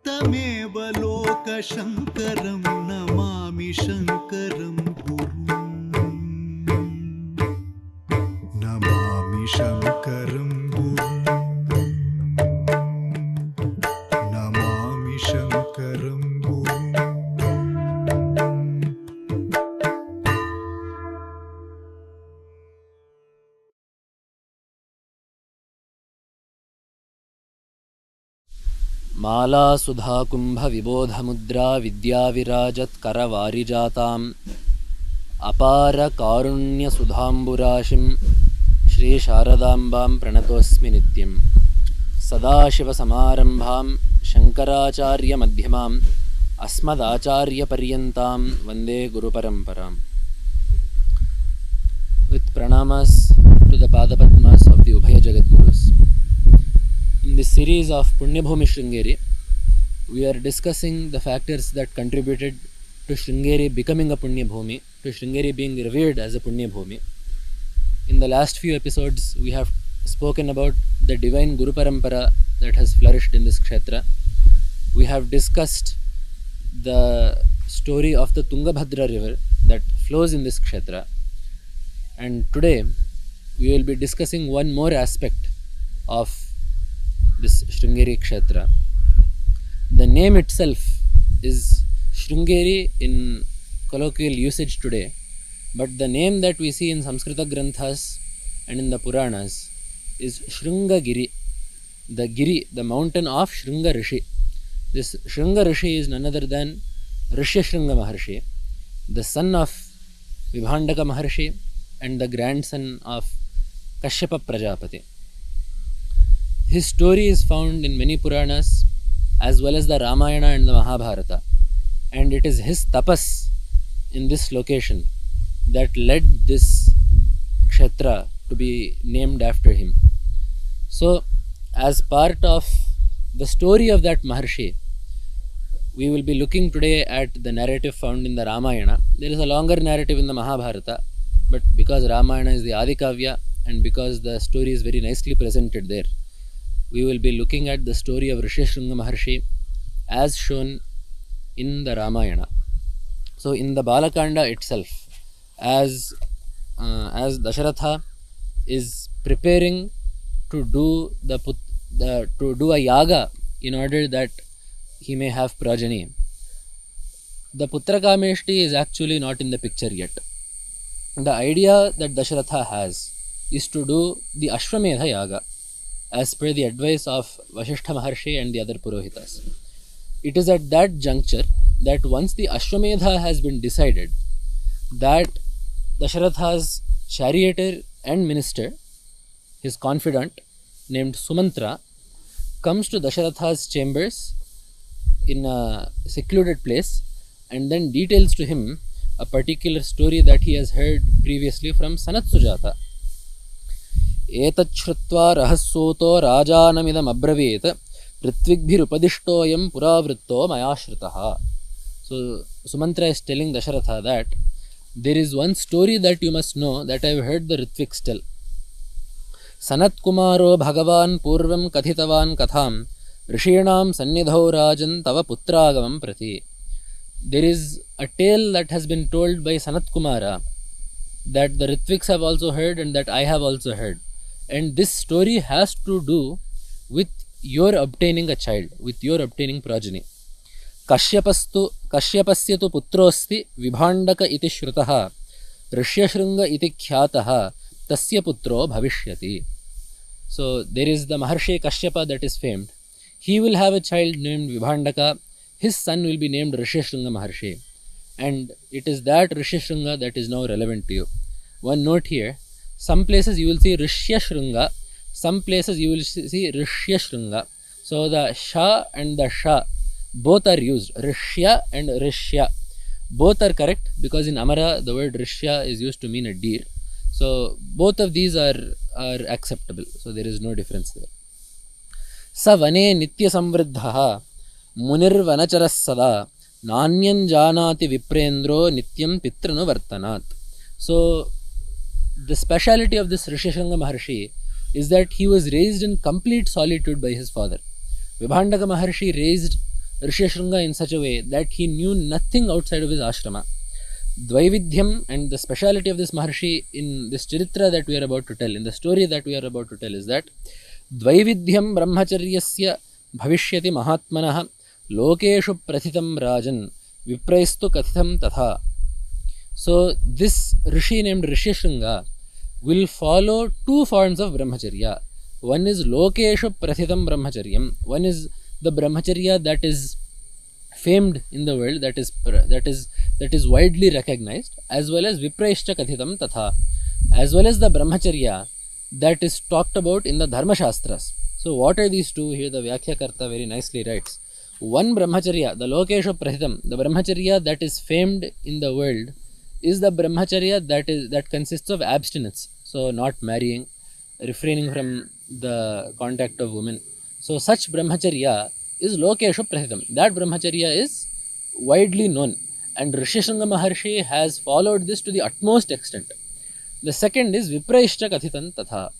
तमेव लोकशङ्करं नमामि शङ्करं गुरुं नमामि शङ्करं गुरुं नमामि शङ्करं गुरुं माला सुधा कुंभ विबोध मुद्रा विद्याविराजत्करवारिजाताम् अपार कारुण्य सुधाम्बुराशिं श्री शारदाम्बां प्रणतोऽस्मि नित्यं सदाशिवसमारम्भां शङ्कराचार्य मध्यमाम् अस्मदाचार्यपर्यन्तां वन्दे गुरुपरम्पराम्. With pranamas to the Padapadmas of the Ubhaya Jagadgurus. In this series of Punyabhumi Sringeri, we are discussing the factors that contributed to Sringeri becoming a Punyabhumi, to Sringeri being revered as a Punyabhumi. In the last few episodes, we have spoken about the divine Guru Parampara that has flourished in this Kshetra. We have discussed the story of the Tungabhadra river that flows in this Kshetra. And today, we will be discussing one more aspect of this Sringeri Kshetra. The name itself is Sringeri in colloquial usage today, but the name that we see in Samskrita Granthas and in the Puranas is Sringagiri, the Giri, the mountain of Shringa Rishi. This Shringa Rishi is none other than Rishyashringa Maharshi, the son of Vibhandaka Maharshi and the grandson of Kashyapa Prajapati. His story is found in many Puranas as well as the Ramayana and the Mahabharata, and it is his tapas in this location that led this Kshetra to be named after him. So, as part of the story of that Maharshi, we will be looking today at the narrative found in the Ramayana. There is a longer narrative in the Mahabharata, but because Ramayana is the Adikavya and because the story is very nicely presented there, we will be looking at the story of Rishyashringa Maharshi as shown in the Ramayana. So in the Balakanda itself, as Dasharatha is preparing to do a yaga in order that he may have progeny, the Putrakameshti is actually not in the picture yet. The idea that Dasharatha has is to do the Ashwamedha yaga as per the advice of Vasishtha Maharshi and the other Purohitas. It is at that juncture that once the Ashwamedha has been decided, that Dasharatha's charioteer and minister, his confidant named Sumantra, comes to Dasharatha's chambers in a secluded place and then details to him a particular story that he has heard previously from Sanat Sujata. एतच्छ्रुत्वा रहस्योतो राजानमिदम् अब्रवीत् ऋत्विग्भिरुपदिष्टोऽयं पुरावृत्तो मया श्रुतः. So Sumantra is telling Dasharatha that there is one story that you must know that I have heard the Ritviks tell. Sanat Kumaro Bhagavan Purvam Kathitavan Katham Rishinam Sannidhau Rajan Tava Putragamam Prati. There is a tale that has been told by Sanat Kumara that the Ritviks have also heard and that I have also heard. And this story has to do with your obtaining a child, with your obtaining progeny. Kashyapasya tu putrosti Vibhandaka iti shrutaha Rishyashringa iti khyataha tasya putro bhavishyati. So there is the Maharshi Kashyapa that is famed. He will have a child named Vibhandaka. His son will be named Rishyashringa Maharshi. And it is that Rishyashringa that is now relevant to you. One note here. Some places you will see Rishyashringa, some places you will see Rishyashringa. So the Sha and the Sha both are used. Rishya and Rishya. Both are correct because in Amara the word Rishya is used to mean a deer. So both of these are acceptable. So there is no difference there. Sa vane nitya samvriddhaha munir vanacharas sada nanyan janati viprendro nityam pitranu vartanat. So the speciality of this Rishyashringa Maharshi is that he was raised in complete solitude by his father. Vibhandaka Maharshi raised Rishyasringa in such a way that he knew nothing outside of his ashrama. Dvaividhyam, and the speciality of this Maharshi in this Charitra that we are about to tell, in the story that we are about to tell, is that Dvaividhyam Brahmacharyasya Bhavishyati Mahatmanah Lokeshu Prathitam Rajan Vipraistu Kathitam Tatha. So this Rishi named Rishyasringa will follow two forms of Brahmacharya. One is Lokeshu Prathitam Brahmacharyam. One is the Brahmacharya that is famed in the world, that is widely recognized, as well as Vipraishcha Kathitam Tatha, as well as the Brahmacharya that is talked about in the Dharma Shastras. So what are these two? Here the Vyakhyakarta very nicely writes. One Brahmacharya, the Lokesha Prathitam, the Brahmacharya that is famed in the world, is the Brahmacharya that consists of abstinence. So not marrying, refraining from the contact of women. So such Brahmacharya is Lokesha Prathitam. That Brahmacharya is widely known, and Rishyasringa Maharshi has followed this to the utmost extent. The second is Vipraishcha Kathitam Tatha.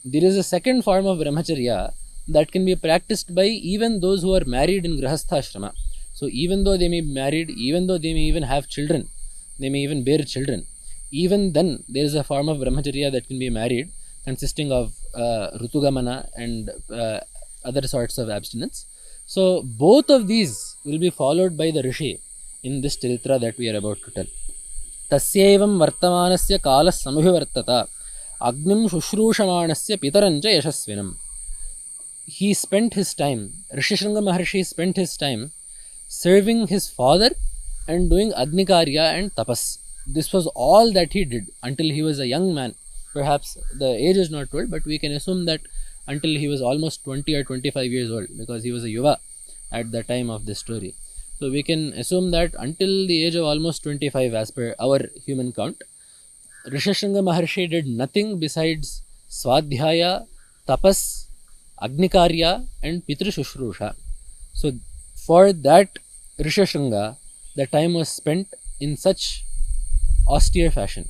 There is a second form of Brahmacharya that can be practiced by even those who are married in Grahastha Ashrama. So even though they may be married, even though they may even have children, they may even bear children, even then there is a form of Brahmacharya that can be married, consisting of Rutugamana and other sorts of abstinence. So both of these will be followed by the Rishi in this Charitra that we are about to tell. Tasyevam vartamanasya kalas samabhivartata agnim shushrushamanasya pitarancha yashasvinam. He spent his time, Rishyasringa Maharshi spent his time serving his father and doing Agnikarya and Tapas. This was all that he did until he was a young man. Perhaps the age is not told, but we can assume that until he was almost 20 or 25 years old, because he was a Yuva at the time of this story. So we can assume that until the age of almost 25, as per our human count, Rishyasringa Maharshi did nothing besides Swadhyaya, Tapas, Agnikarya and Pitru Shushrusha. So for that Rishyasringa, the time was spent in such austere fashion.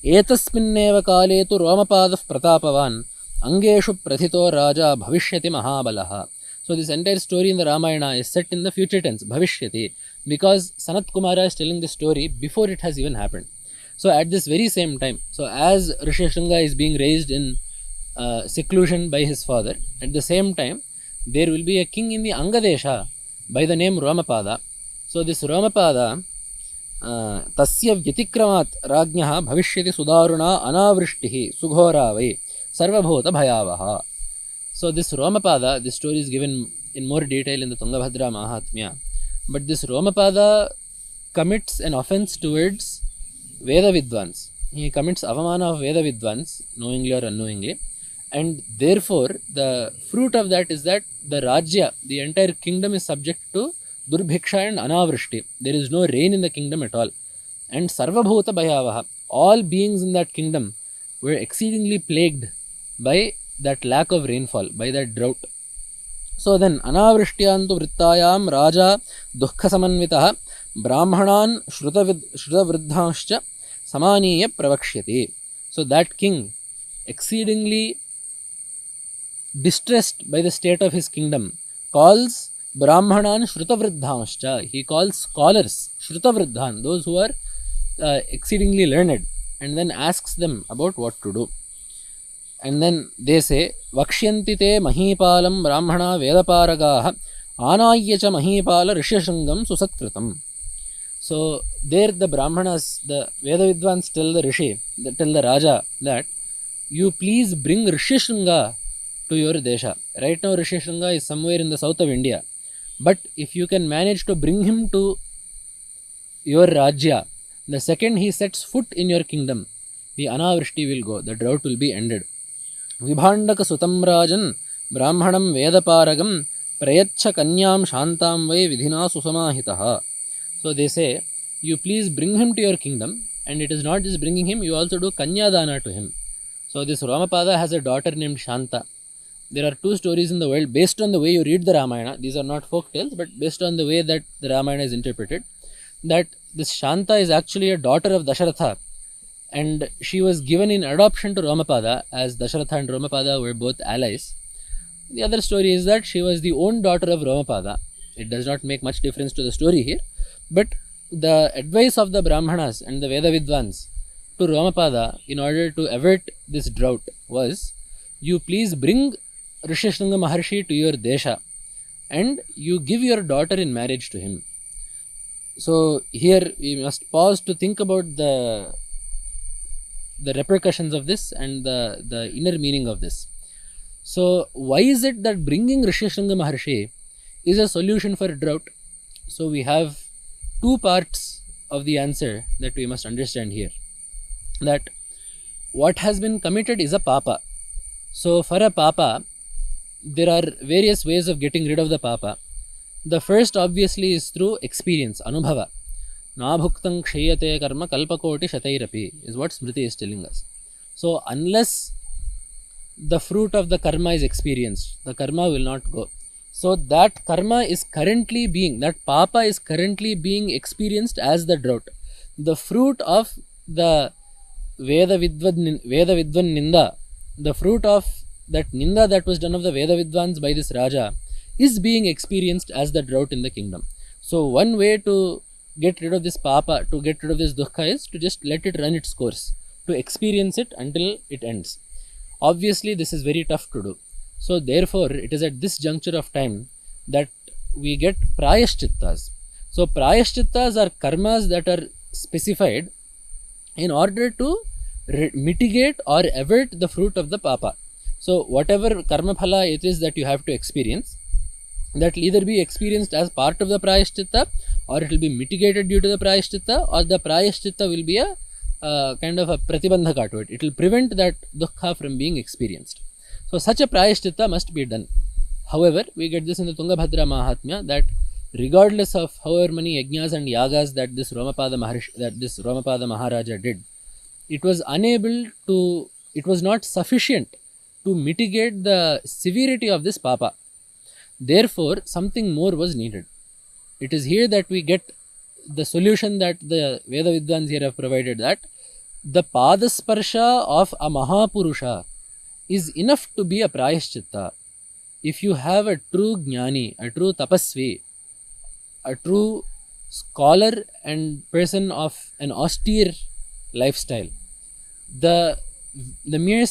Etasminneva kale tu Romapadah Pratapavan Angeshu Prathito Raja Bhavishyati Mahabalaha. So this entire story in the Ramayana is set in the future tense, Bhavishyati, because Sanat Kumara is telling the story before it has even happened. So at this very same time, so as Rishyasringa is being raised in seclusion by his father, at the same time there will be a king in the Angadesha by the name Romapada. So this Romapada, Tasya Vyatikramat Rajnyaha Bhavishyati Sudaruna Anavrishtihi Sughora Vai Sarvabhota Bhayavaha. So this Romapada, this story is given in more detail in the Tungabhadra Mahatmya. But this Romapada commits an offense towards Veda Vidvans. He commits avamana of Veda Vidvans, knowingly or unknowingly. And therefore, the fruit of that is that the Rajya, the entire kingdom, is subject to Durbhiksha and Anavrishti. There is no rain in the kingdom at all. And Sarvabhuta Bhayavaha, all beings in that kingdom were exceedingly plagued by that lack of rainfall, by that drought. So then, Anavrishtiyantu Vrittayam Raja Dukkha Samanvitaha Brahmanan Shrutavriddhanscha Samaniya Pravakshyati. So that king, exceedingly distressed by the state of his kingdom, calls Brahmanan Shrutavriddhanscha. He calls scholars, Shrutavriddhan, those who are exceedingly learned, and then asks them about what to do. And then they say, Vakshyanti te Mahipalam Brahmana Vedaparagaha Anayyacha Mahipala Rishyasringam Susatkritam. So there the Brahmanas, the Veda Vidvans tell the Rishi, tell the Raja that you please bring Rishyasringa to your Desha. Right now Rishyasringa is somewhere in the south of India. But if you can manage to bring him to your Rajya, the second he sets foot in your kingdom, the Anavrishti will go, the drought will be ended. Vibhandaka Sutam Rajan Brahmanam Vedaparagam Prayachcha Kanyam Shantam Vai Vidhina Susamahitaha. So they say, you please bring him to your kingdom, and it is not just bringing him, you also do Kanyadana to him. So this Ramapada has a daughter named Shanta. There are two stories in the world based on the way you read the Ramayana. These are not folk tales, but based on the way that the Ramayana is interpreted, that this Shanta is actually a daughter of Dasharatha, and she was given in adoption to Ramapada, as Dasharatha and Ramapada were both allies. The other story is that she was the own daughter of Ramapada. it does not make much difference to the story here. But the advice of the Brahmanas and the Veda Vidvans to Romapada in order to avert this drought was, you please bring Rishyasringa Maharshi to your desha and you give your daughter in marriage to him. So here we must pause to think about the repercussions of this and the inner meaning of this. So why is it that bringing Rishyasringa Maharshi is a solution for drought? So we have two parts of the answer that we must understand here. That what has been committed is a papa. So for a papa, there are various ways of getting rid of the papa. The first obviously is through experience, anubhava. Nabhuktam kshayate karma kalpakoti shatairapi is what Smriti is telling us. So unless the fruit of the karma is experienced, the karma will not go. So that karma is currently being, that papa is currently being experienced as the drought. The fruit of the Veda Vidvan Ninda, the fruit of that Ninda that was done of the Veda Vidvans by this Raja is being experienced as the drought in the kingdom. So one way to get rid of this papa, to get rid of this dukkha is to just let it run its course, to experience it until it ends. Obviously this is very tough to do. So therefore it is at this juncture of time that we get prayashchittas. So prayashchittas are karmas that are specified in order to mitigate or avert the fruit of the papa. So whatever karma phala it is that you have to experience, that will either be experienced as part of the prayashchitta, or it will be mitigated due to the prayashchitta, or the prayashchitta will be a kind of a pratibandhaka to it. It will prevent that dukkha from being experienced. So such a prayashchitta must be done. However, we get this in the Tungabhadra Mahatmya that regardless of however many yajnas and yagas that this Romapada Maharaja did, it was not sufficient to mitigate the severity of this papa. Therefore, something more was needed. It is here that we get the solution that the Veda Vidvans here have provided, that the padasparsha of a Mahapurusha is enough to be a prayashchitta. If you have a true jnani, a true tapasvi, a true scholar and person of an austere lifestyle, the mere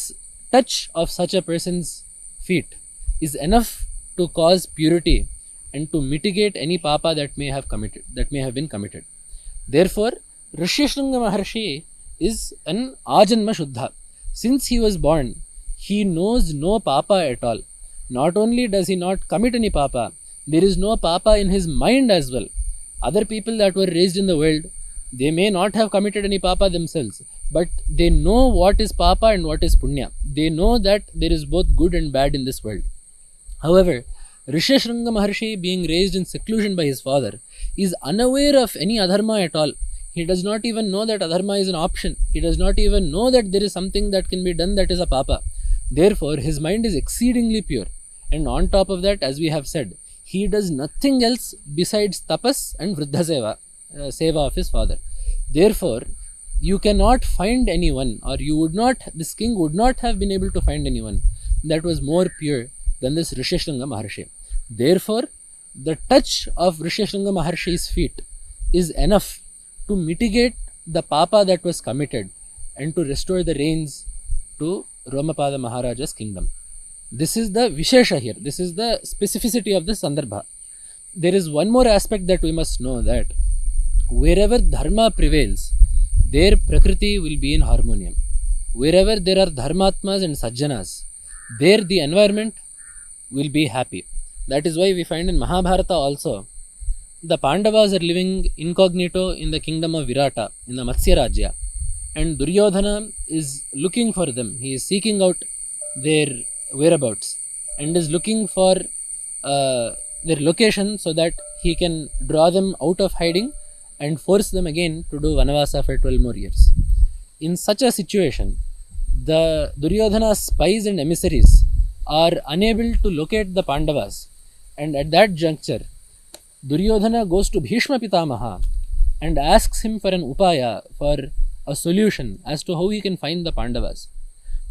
touch of such a person's feet is enough to cause purity and to mitigate any papa that may have been committed. Therefore, Rishyasringa Maharshi is an ajanma shuddha. Since he was born, he knows no papa at all. Not only does he not commit any papa, there is no papa in his mind as well. Other people that were raised in the world, they may not have committed any papa themselves, but they know what is papa and what is punya. They know that there is both good and bad in this world. However, Rishyasringa Maharshi, being raised in seclusion by his father, is unaware of any adharma at all. He does not even know that adharma is an option. He does not even know that there is something that can be done that is a papa. Therefore, his mind is exceedingly pure. And on top of that, as we have said, he does nothing else besides tapas and vruddha seva of his father. Therefore, you cannot find anyone, or this king would not have been able to find anyone that was more pure than this Rishyasringa Maharshi. Therefore, the touch of Rishyasringa Maharshi's feet is enough to mitigate the papa that was committed and to restore the reins to Romapada Maharaja's kingdom. This is the Vishesha here. This is the specificity of this Sandarbha. There is one more aspect that we must know, that wherever dharma prevails, there Prakriti will be in harmonium. Wherever there are dharmatmas and sajjanas, there the environment will be happy. That is why we find in Mahabharata also, the Pandavas are living incognito in the kingdom of Virata, in the Matsya Rajya, and Duryodhana is looking for them. He is seeking out their whereabouts and is looking for their location so that he can draw them out of hiding and force them again to do Vanavasa for 12 more years. In such a situation, the Duryodhana's spies and emissaries are unable to locate the Pandavas, and at that juncture, Duryodhana goes to Bhishma Pitamaha and asks him for an upaya, for a solution as to how he can find the Pandavas.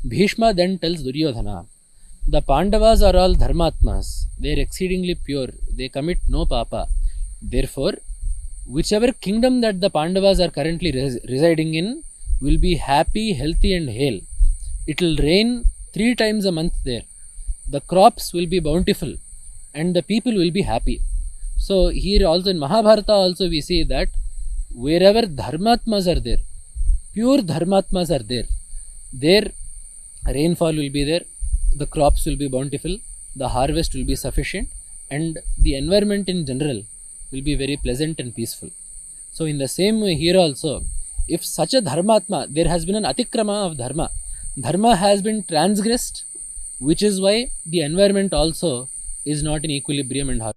Bhishma then tells Duryodhana The Pandavas are all dharmatmas. They are exceedingly pure. They commit no papa. Therefore, whichever kingdom that the Pandavas are currently residing in will be happy, healthy and hale. It will rain 3 times a month there. The crops will be bountiful and the people will be happy. So here also in Mahabharata also we see that wherever dharmatmas are there, pure dharmatmas are there, their rainfall will be there, the crops will be bountiful, the harvest will be sufficient, and the environment in general will be very pleasant and peaceful. So in the same way here also, if such a dharmatma, there has been an atikrama of dharma, dharma has been transgressed, which is why the environment also is not in equilibrium and harmony.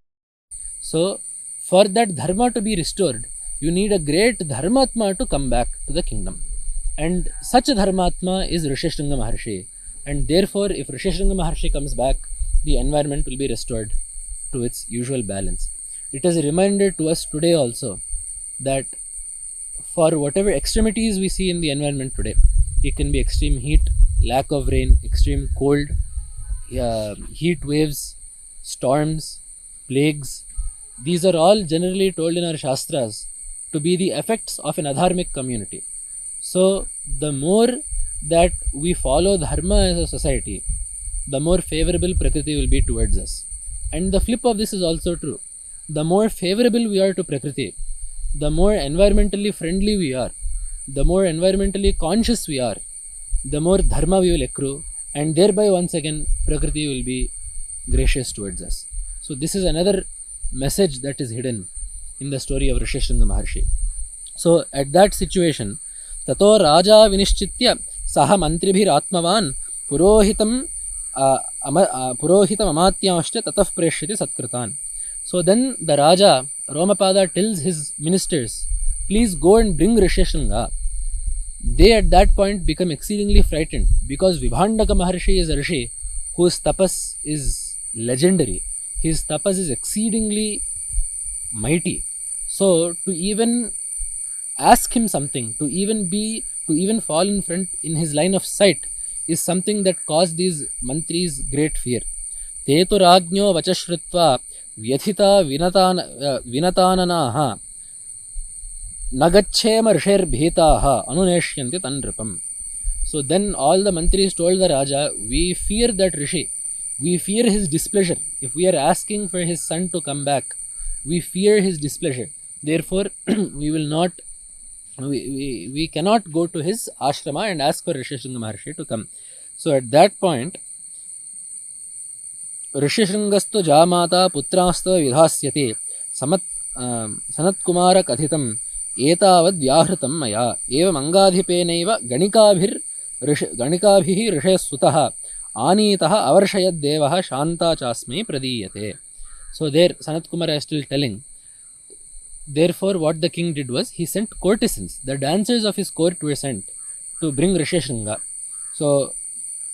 So for that dharma to be restored, you need a great dharmatma to come back to the kingdom. And such a dharmatma is Rishishringa Maharshi. And therefore, if Rishishringa Maharshi comes back, the environment will be restored to its usual balance. It is a reminder to us today also that for whatever extremities we see in the environment today, it can be extreme heat, lack of rain, extreme cold, heat waves, storms, plagues. These are all generally told in our Shastras to be the effects of an adharmic community. So the more that we follow dharma as a society, the more favorable Prakriti will be towards us. And the flip of this is also true. The more favorable we are to Prakriti, the more environmentally friendly we are, the more environmentally conscious we are, the more dharma we will accrue, and thereby once again Prakriti will be gracious towards us. So this is another message that is hidden in the story of Rishishringa Maharshi. So at that situation, Tato Raja Vinishchitya Saha Mantribhir Atmavan Purohitam Amatyashta Tataf Preshyati Satkratan. So then the Raja Romapada tells his ministers, please go and bring Rishishringa. They at that point become exceedingly frightened because Vibhandaka Maharshi is a Rishi whose tapas is legendary. His tapas is exceedingly mighty. So to even ask him something, to even fall in front in his line of sight is something that caused these mantris great fear. Tetu Rajnyo Vachashrutva Vyathita Vinatananaha Nagachema Risher Bhetaha Anuneshyanti Tanripam. So then all the mantris told the Raja, we fear that Rishi. We fear his displeasure. If we are asking for his son to come back, we fear his displeasure. Therefore, we cannot go to his ashrama and ask for Rishishringa Maharshi to come. So at that point, Rishishringastu Jamata Putrasta Vidhasyati Sanat Kumara Kathitam Etavad Vyahritam Maya Eva Mangadhipenaiva Ganikabhihi Rishes Sutaha Anitaha Avarshayad Devaha Shanta Chasme Pradiyate. So there Sanat Kumara is still telling. Therefore, what the king did was he sent courtesans. The dancers of his court were sent to bring Rishishringa. So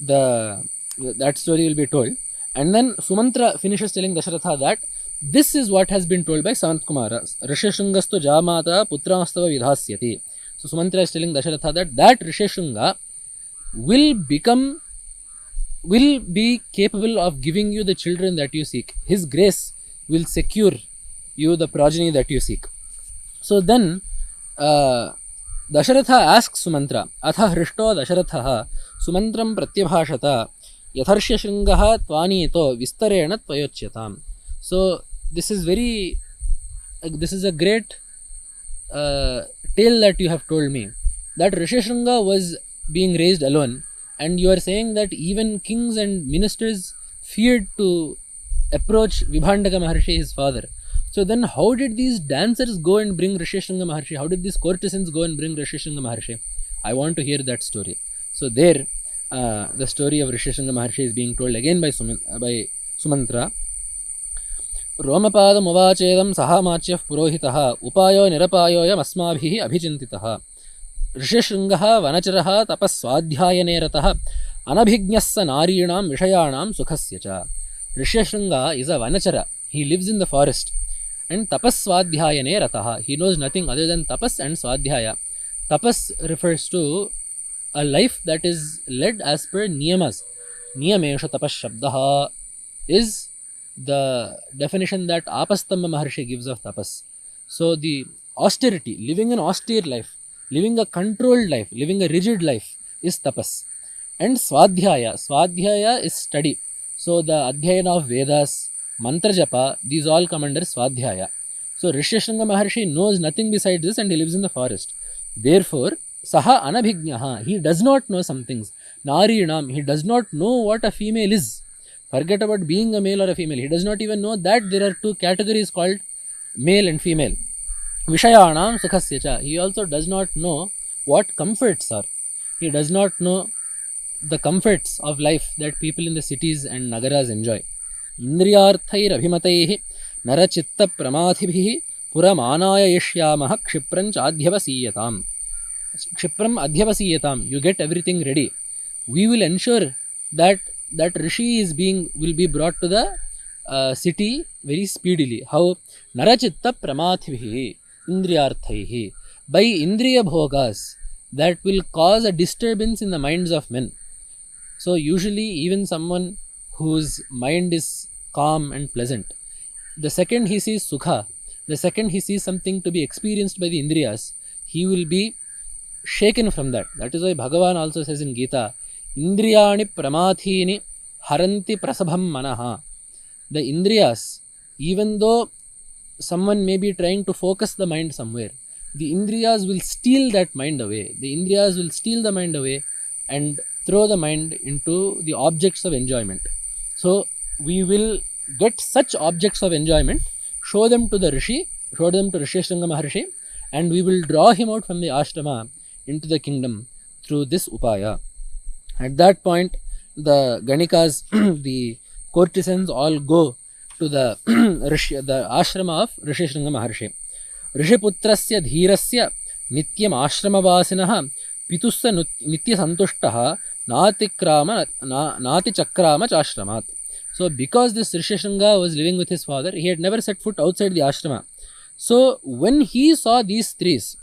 that story will be told. And then Sumantra finishes telling Dasharatha that this is what has been told by Sanat Kumara. Rishishringastu Jamata Putrastava Vidhasyati. So Sumantra is telling Dasharatha that Rishishringa will be capable of giving you the children that you seek. His grace will secure you the progeny that you seek. So then Dasharatha asks Sumantra, Atha Hrishto Dasharatha Sumantram Pratyabhashata Yatharshya Shringaha Tvanito Vistarena Tvayocyatam. So this is a great tale that you have told me, that Rishishringa was being raised alone, and you are saying that even kings and ministers feared to approach Vibhandaka Maharshi, his father. So then how did these dancers go and bring Rishishringa Maharshi? How did these courtesans go and bring Rishishringa Maharshi? I want to hear that story. So there the story of Rishishringa Maharshi is being told again by Sumantra. Romapada Muvachedam Sahamachyaf Purohitaha Upayo Nirapayoyam Asmabhihi Abhijintitaha Rishishringaha Vanacharaha Tapas Swadhyayane Rataha Anabhignyassa Narinam Vishayanam Sukhasyacha. Rishishringa is a Vanachara. He lives in the forest. And tapas swadhyayane rataha. He knows nothing other than tapas and swadhyaya. Tapas refers to a life that is led as per niyamas. niyamesha tapashabdaha is the definition that Apastamba Maharshi gives of tapas. So the austerity, living an austere life, living a controlled life, living a rigid life is tapas. And Swadhyaya is study. So the Adhyayana of Vedas, Mantra Japa, these all come under Swadhyaya. So Rishyasringa Maharshi knows nothing besides this and he lives in the forest. Therefore, Saha Anabhignaha, he does not know some things. Narinam, he does not know what a female is. Forget about being a male or a female. He does not even know that there are two categories called male and female. Vishayanam Sukhasyacha, he also does not know what comforts are. He does not know the comforts of life that people in the cities and nagaras enjoy. Indriyarthair abhimataihi narachitta pramadhibhihi puramanaya yishyamaha kshipranch adhyavasiyatam. Kshipram adhyavasiyatam. You get everything ready. We will ensure that rishi will be brought to the city very speedily. How? Narachitta pramadhibhihi indriyarthaihi. By indriya bhogas that will cause a disturbance in the minds of men. So usually even someone whose mind is calm and pleasant, the second he sees sukha, the second he sees something to be experienced by the indriyas, he will be shaken from that. That is why Bhagavan also says in Gita, Indriyani pramathini haranti prasabham manaha. The indriyas, even though someone may be trying to focus the mind somewhere, the indriyas will steal that mind away. The indriyas will steal the mind away and throw the mind into the objects of enjoyment. So we will get such objects of enjoyment, show them to the rishi, show them to Rishyasringa Maharshi, and we will draw him out from the ashrama into the kingdom through this upaya. At that point, the Ganikas, the courtesans, all go to the ashrama of Rishyasringa Maharshi. Rishiputrasya dhirasya nityam ashramavasinaha pitussa nitya santushtaha nati chakrama chashramat. So because this Rishyasringa was living with his father, he had never set foot outside the ashrama. So when he saw these trees,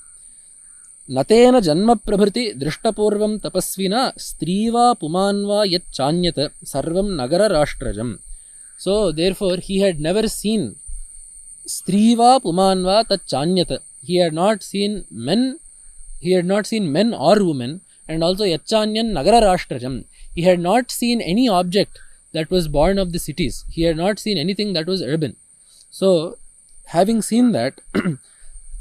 Natena janma prabhriti drishtapurvam tapasvina striva pumanva yat chanyat sarvam nagara rashtrajam. So therefore he had never seen striva pumanva tat chanyat. He had not seen men or women, and also yachanyan nagara rashtrajam. He had not seen any object that was born of the cities. He had not seen anything that was urban. So having seen that,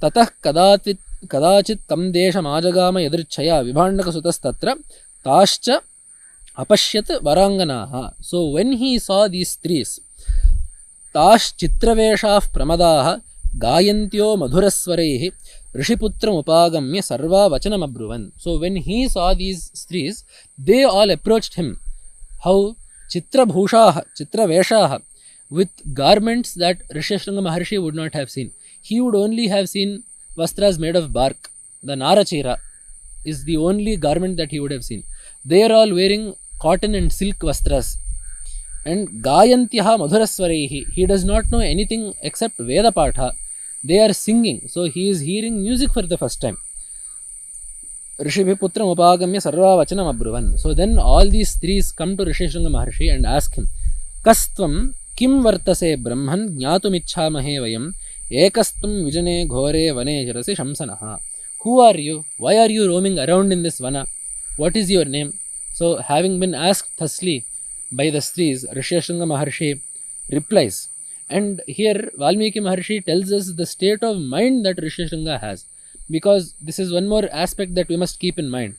tatah kadachit tam desham ajagama yadrichaya vibhandaka sutastatra tascha apashyat varanganaha. So when he saw these trees, tash chitraveshah pramadaha gayantyo madhuraswarehi rishiputram upagamya sarva vachanam abruvan. So when he saw these trees, they all approached him. How? Chitrabhushaha, chitraveshaha, with garments that Rishyasringa Maharshi would not have seen. He would only have seen vastras made of bark. The Narachira is the only garment that he would have seen. They are all wearing cotton and silk vastras. And Gayantyaha Madhuraswarehi, he does not know anything except Veda Patha. They are singing, so he is hearing music for the first time. Rishiputram upagamya sarva vachanam abruvan. So then all these trees come to Rishyasringa Maharshi and ask him, Kastvam kim vartase brahman jnatum ichhamahe vayam ekastum vijane ghore vane jarasi shamsanaha. Who are you? Why are you roaming around in this vana? What is your name? So having been asked thusly by the trees, Rishyasringa Maharshi replies. And here Valmiki Maharshi tells us the state of mind that Rishyasringa has, because this is one more aspect that we must keep in mind.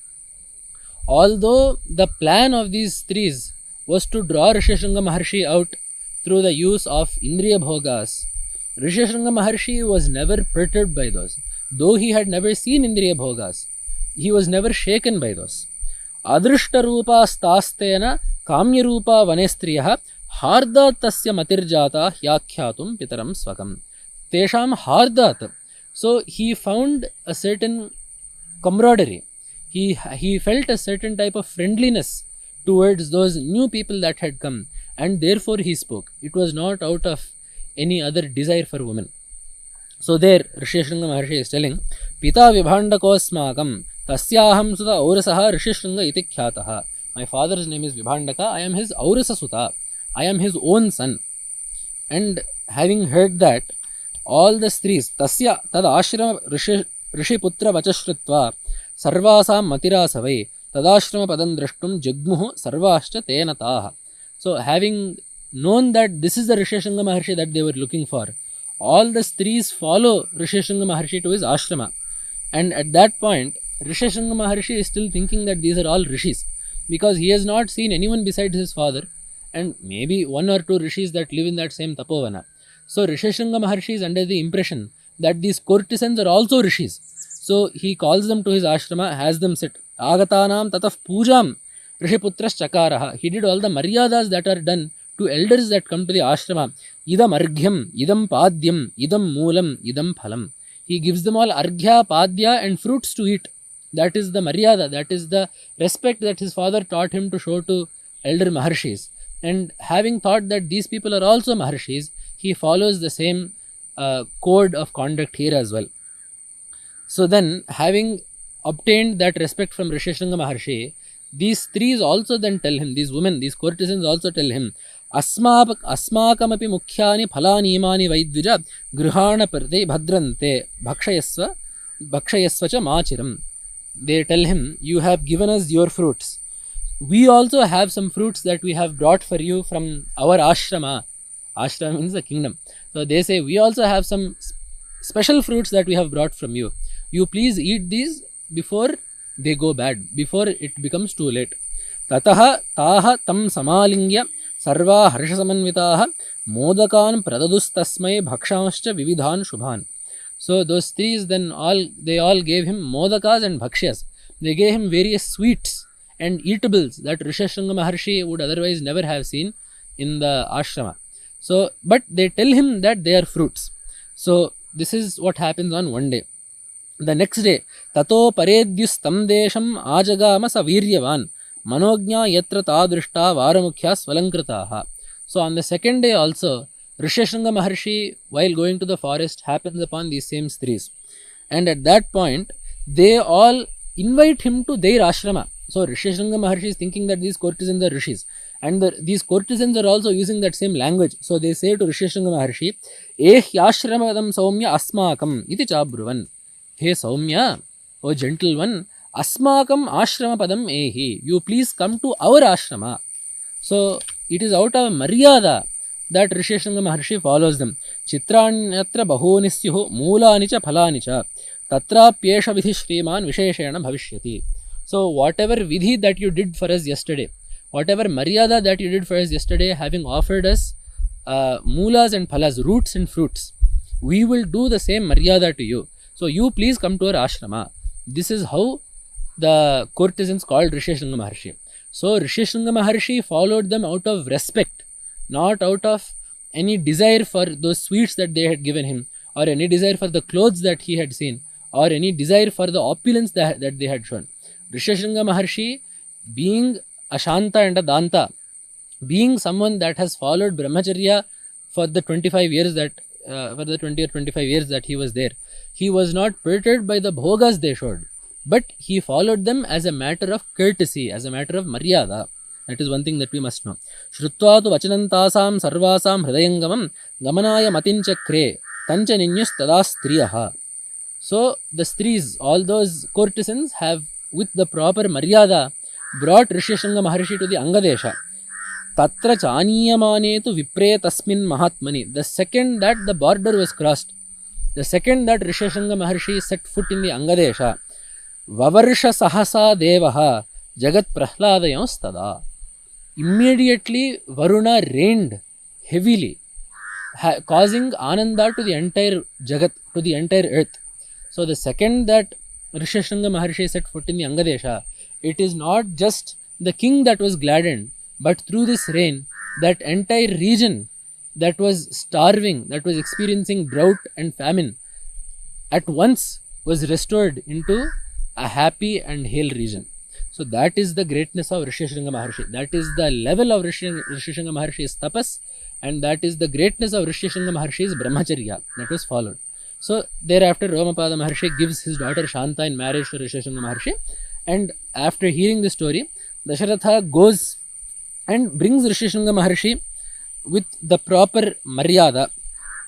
Although the plan of these trees was to draw Rishyasringa Maharshi out through the use of Indriya Bhogas, Rishyasringa Maharshi was never perturbed by those. Though he had never seen Indriya Bhogas, he was never shaken by those. Adrishta Rupa Stastena Kamya Rupa Vanestriyaha Hardat Tasya Matirjata Hyakhyatum Pitaram Swakam. Tesham Hardat. So he found a certain camaraderie. He felt a certain type of friendliness towards those new people that had come, and therefore he spoke. It was not out of any other desire for women. So there Rishyasringa Maharshi is telling, Pita Vibhandakosmakam Tasyaham Sudha Aurasaha Rishyasringa iti khyataha. My father's name is Vibhandaka. I am his Aurasa Suta. I am his own son. And having heard that, all the strees, tasya tad ashrama rishi putra vachashrutva sarvasam matirasavai tadashrama padam drashtum jagmuhu sarvascha tenataha. So having known that this is the Rishishanga Maharshi that they were looking for, all the strees follow Rishishanga Maharshi to his ashrama. And at that point, Rishishanga Maharshi is still thinking that these are all rishis, because he has not seen anyone besides his father, and maybe one or two rishis that live in that same tapovana. So Rishishanga Maharshi is under the impression that these courtesans are also rishis. So he calls them to his ashrama, has them sit. Agatanam tataf pujam rishiputras chakaraha. He did all the maryadas that are done to elders that come to the ashrama. Idam arghyam, idam padyam, idam moolam, idam phalam. He gives them all arghya, padya and fruits to eat. That is the maryada, that is the respect that his father taught him to show to elder maharshis. And having thought that these people are also maharshis, he follows the same code of conduct here as well. So then, having obtained that respect from Rishishanga Maharshi, these threes also then tell him, these women, these courtesans also tell him, asmakamapi mukhyani phalani imani vaidvija gruhana prate bhadrante bhakshayasva cha machiram. They tell him, you have given us your fruits. We also have some fruits that we have brought for you from our ashrama. Ashrama means the kingdom. So they say, we also have some special fruits that we have brought from you. You please eat these before they go bad, before it becomes too late. Tataha taha tam samalingya sarva harshasamanvitaha modakan pradadustasmai bhakshamascha vividhan shubhan. So those threes then they all gave him modakas and bhakshyas. They gave him various sweets and eatables that Rishishanga Maharshi would otherwise never have seen in the ashrama. So, but they tell him that they are fruits. So this is what happens on one day. The next day, tato paredyus tam desham ajagama sa viryavan manognya yatra tadrishta varamukhya svalankritaha. So on the second day also, Rishishanga Maharshi, while going to the forest, happens upon these same threes. And at that point, they all invite him to their ashrama. So Rishishanga Maharshi is thinking that these courtesans are rishis. And these courtesans are also using that same language. So they say to Rishishanga Maharshi, yashramadam saumya asmakam iti chabruvan. Hey Saumya, O gentle one, asmakam ashrama padam ehi. You please come to our ashrama. So it is out of maryada that Rishishanga Maharshi follows them. Chitranyatra bahonisyuhu moolani cha phalani cha tatra pyesha vidhi shriman visheshena bhavishyati. So whatever vidhi that you did for us yesterday, whatever maryada that you did for us yesterday, having offered us moolas and phalas, roots and fruits, we will do the same maryada to you. So you please come to our ashrama. This is how the courtesans called Rishishanga Maharshi. So Rishishanga Maharshi followed them out of respect, not out of any desire for those sweets that they had given him, or any desire for the clothes that he had seen, or any desire for the opulence that they had shown. Rishishanga Maharshi, being a Shanta and a Danta, being someone that has followed Brahmacharya for the 25 years that for the 20 or 25 years that he was there, he was not perturbed by the bhogas they showed, but he followed them as a matter of courtesy, as a matter of maryada. That is one thing that we must know. Shrutva tu vachanantasam sarvasam hridayangamam gamanaya matinchakre tancha ninyus tada striyaha. So the stries, all those courtesans have, with the proper maryada, brought Rishishanga Maharshi to the Angadesha. Tatra chaniyamane tu vipre tasmin mahatmani. The second that the border was crossed, the second that Rishishanga Maharshi set foot in the Angadesha, Vavarsha sahasa devaha jagat prahladayam stada. Immediately Varuna rained heavily, causing Ananda to the entire Jagat, to the entire earth. So the second that Rishishanga Maharshi set foot in the Angadesha, it is not just the king that was gladdened, but through this rain, that entire region that was starving, that was experiencing drought and famine, at once was restored into a happy and hale region. So that is the greatness of Rishishanga Maharshi. That is the level of Rishishanga Maharshi's tapas, and that is the greatness of Rishishanga Maharshi's brahmacharya that was followed. So thereafter Romapada Maharshi gives his daughter Shanta in marriage to Rishishanga Maharshi, and after hearing the story, Dasharatha goes and brings Rishishringa Maharshi with the proper Maryada.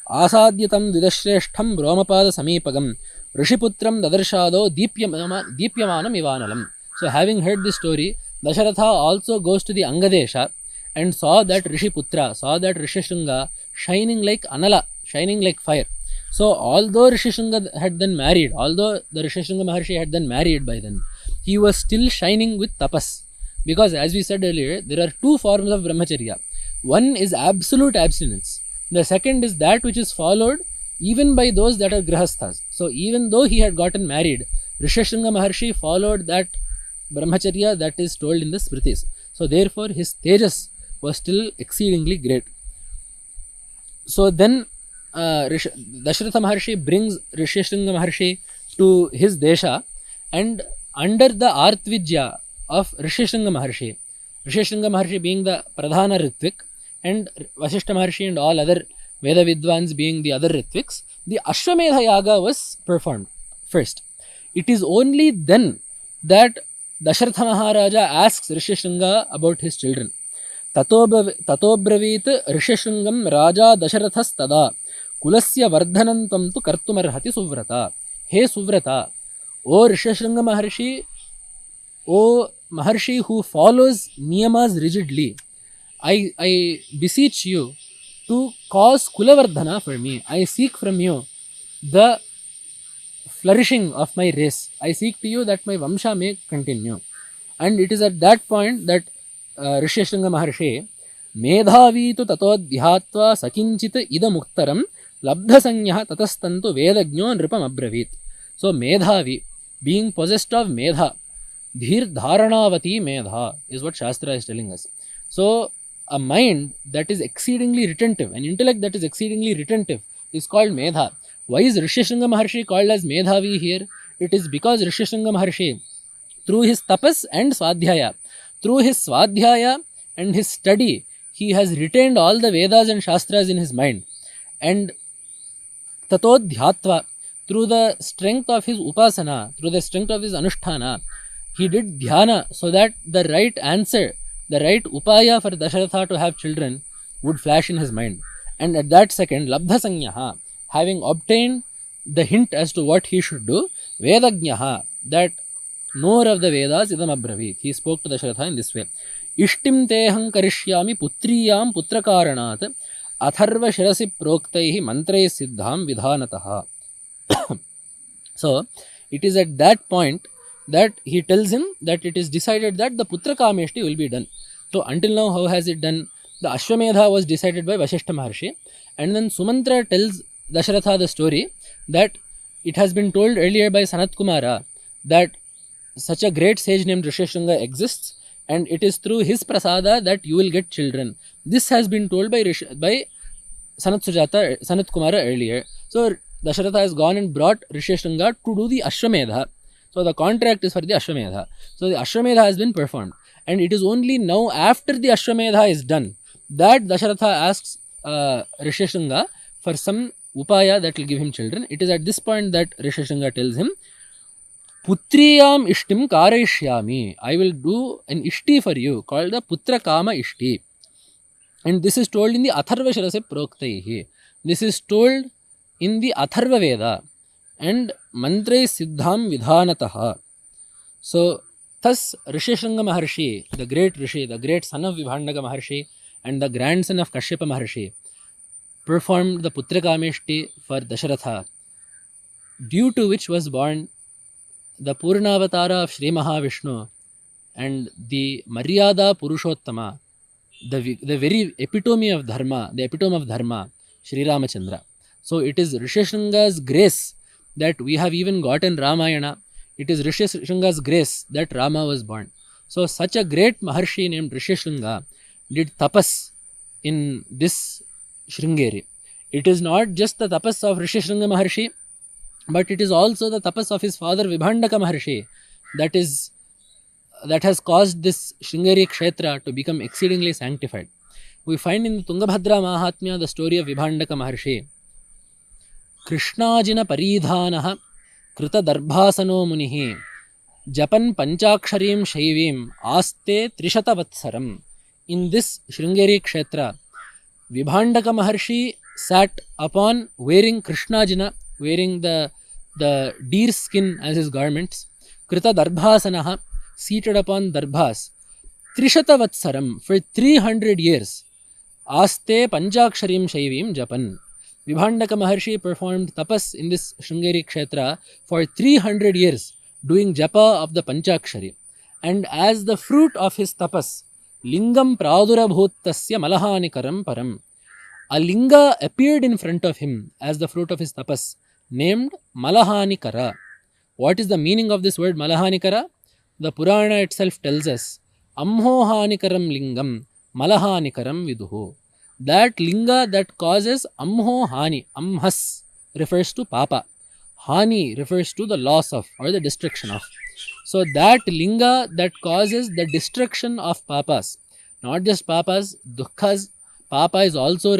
Asadyatam Didashreshtham Brahmapada Samipagam Rishiputram Dadarshado Deepyamanam Ivanalam. So having heard this story, Dasharatha also goes to the Angadesha and saw that Rishiputra, saw that Rishishringa shining like Anala, shining like fire. So although Rishishringa had then married, although the Rishishringa Maharshi had then married by then, he was still shining with tapas. Because as we said earlier, there are two forms of brahmacharya. One is absolute abstinence. The second is that which is followed even by those that are grahasthas. So even though he had gotten married, Rishishringa Maharshi followed that brahmacharya that is told in the Smritis. So therefore his tejas was still exceedingly great. So then Dasharatha Maharshi brings Rishishringa Maharshi to his desha, and under the Artvidya of Rishishringa Maharshi, Rishishringa Maharshi being the Pradhana Ritvik and Vasishta Maharshi and all other Veda Vidwans being the other Ritviks, the Ashwamedha Yaga was performed first. It is only then that Dasharatha Maharaja asks Rishishringa about his children. Tatobravit Rishishringam Raja Dasharathas Tada Kulasya Vardhanantam tu Kartumarhati Suvrata. Hey Suvrata, O Rishishringa Maharshi, O Maharshi who follows niyamas rigidly, I beseech you to cause Kulavardhana for me. I seek from you the flourishing of my race. I seek to you that my Vamsha may continue. And it is at that point that Rishishringa Maharshi Medhavitu tato dhyaatva sakinchit idamuktaram labdhasanyah tatastantu vedagno nripam abravit. So Medhavi, being possessed of Medha, Dhir Dharanavati Medha is what Shastra is telling us. So a mind that is exceedingly retentive, an intellect that is exceedingly retentive is called Medha. Why is Rishishringa Maharshi called as Medhavi here? It is because Rishishringa Maharshi, through his tapas and swadhyaya, through his swadhyaya and his study, he has retained all the Vedas and Shastras in his mind. And tato dhyatva, through the strength of his upasana, through the strength of his anusthana, he did dhyana so that the right answer, the right upaya for Dasharatha to have children would flash in his mind. And at that second, labdhasanyaha, having obtained the hint as to what he should do, vedagnaha, that knower of the Vedas, idam abravit. He spoke to Dasharatha in this way. Ishtim teham karishyami putriyam putrakaranat atharva shirasi proktaihi mantrai siddham vidhanataha. So, it is at that point that he tells him that it is decided that the Putra Kameshti will be done. So, until now, how has it done? The Ashwamedha was decided by Vasishta Maharshi, and then Sumantra tells Dasharatha the story that it has been told earlier by Sanat Kumara that such a great sage named Rishishringa exists, and it is through his prasada that you will get children. This has been told by Sanat Kumara earlier. So, Dasharatha has gone and brought Rishishringa to do the Ashwamedha. So the contract is for the Ashwamedha. So the Ashwamedha has been performed. And it is only now after the Ashwamedha is done that Dasharatha asks Rishishringa for some upaya that will give him children. It is at this point that Rishishringa tells him, Putriyam ishtim karayishyami. I will do an ishti for you called the Putra Kama Ishti. And this is told in the Atharva Shirase Proktaihi. This is told in the Atharva Veda and Mantrai Siddham Vidhanataha. So, thus Rishishringa Maharshi, the great Rishi, the great son of Vibhandaka Maharshi and the grandson of Kashyapa Maharshi, performed the Putra Kameshti for Dasharatha, due to which was born the Purnavatara of Sri Mahavishnu and the Maryada Purushottama, the very epitome of Dharma, the epitome of Dharma, Sri Ramachandra. So it is Rishishringa's grace that we have even gotten Ramayana. It is Rishishringa's grace that Rama was born. So such a great Maharshi named Rishishringa did tapas in this Sringeri. It is not just the tapas of Rishishringa Maharshi, but it is also the tapas of his father Vibhandaka Maharshi that has caused this Sringeri Kshetra to become exceedingly sanctified. We find in the Tungabhadra Mahatmya the story of Vibhandaka Maharshi. Krishnajina paridhanaha krita darbhasano munihi Japan Panchaksharim Shaivim Aste Trishatavatsaram. In this Sringeri Kshetra, Vibhandaka Maharshi sat upon wearing Krishnajana, wearing the deer skin as his garments, Krita Darbhasanaha, seated upon Darbhas, Trishatavatsaram, for 300 years, Aste Panchaksharim Shaivim Japan. Vibhandaka Maharshi performed tapas in this Sringeri Kshetra for 300 years, doing japa of the Panchakshari. And as the fruit of his tapas, Lingam Pradurabhutasya Malahanikaram Param, a linga appeared in front of him as the fruit of his tapas, named Malahanikara. What is the meaning of this word Malahanikara? The Purana itself tells us, Amhohanikaram Lingam, Malahanikaram Viduhu. That linga that causes Amho Hani, Amhas, refers to Papa. Hani refers to the loss of or the destruction of. So that linga that causes the destruction of papas, not just papas, dukkhas, papa is also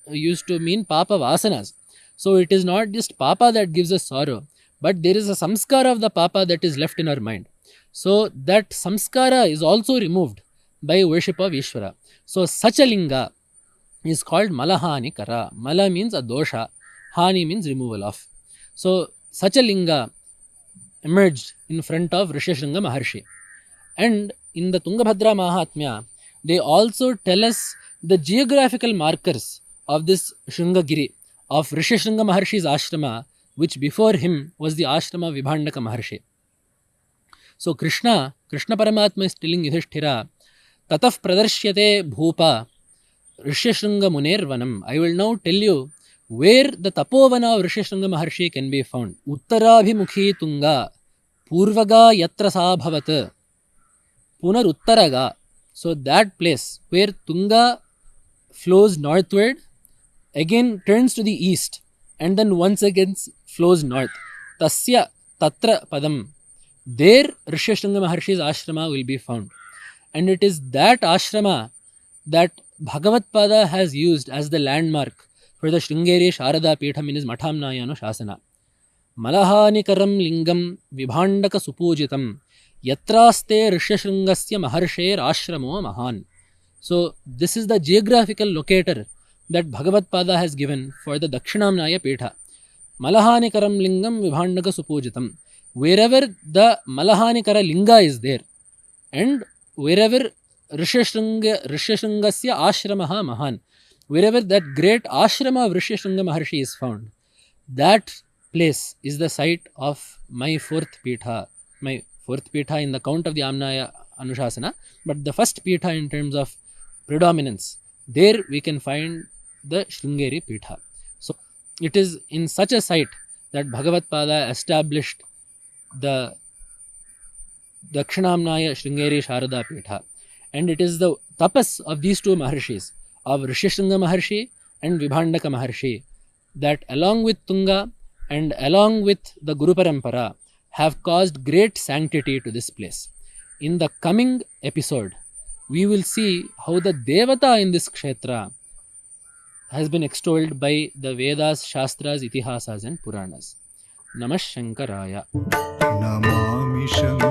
used to mean papa vasanas. So it is not just papa that gives us sorrow, but there is a samskara of the papa that is left in our mind. So that samskara is also removed by worship of Ishvara. So such a linga is called Malahanikara. Mala means a dosha, Hani means removal of. So such a linga emerged in front of Rishyashringa Maharshi. And in the Tungabhadra Mahatmya, they also tell us the geographical markers of this Shringagiri, of Rishyashringa Maharshi's ashrama, which before him was the ashrama of Vibhandaka Maharshi. So Krishna Paramatma is telling Yudhishthira, Tataf Pradarshyate Bhupa Rishyashringa Muner Vanam. I will now tell you where the Tapovana of Rishyashringa Maharshi can be found. Uttarabhimukhi Tunga Purvaga Yatra Sa Bhavat Punar Uttaraga. So that place where Tunga flows northward, again turns to the east, and then once again flows north. Tasya Tatra Padam. There Rishyashringa Maharshi's ashrama will be found. And it is that ashrama that Bhagavatpada has used as the landmark for the Sringeri Sharada Pitham in his Mathamnayano Shasana. Malahanikaram lingam vibhandaka supujitam yatraste Rishyashringasya maharsher ashramo mahan. So this is the geographical locator that Bhagavatpada has given for the Dakshinamnaya Pitha. Malahanikaram lingam vibhandaka supujitam. Wherever the Malahanikara linga is there, and wherever Rishyashringasya ashramaha mahan, wherever that great ashrama of Rishyashringa Maharshi is found, that place is the site of my fourth Pitha in the count of the Amnaya Anushasana, but the first Pitha in terms of predominance. There we can find the Sringeri Pitha. So it is in such a site that Bhagavatpada established the Dakshinamnaya Sringeri Sharada Pitha. And it is the tapas of these two Maharshis, of Rishyashringa Maharshi and Vibhandaka Maharshi, that along with Tunga and along with the Guru Parampara have caused great sanctity to this place. In the coming episode, we will see how the Devata in this Kshetra has been extolled by the Vedas, Shastras, Itihasas and Puranas. Namah Shankaraya. Namami Shankara.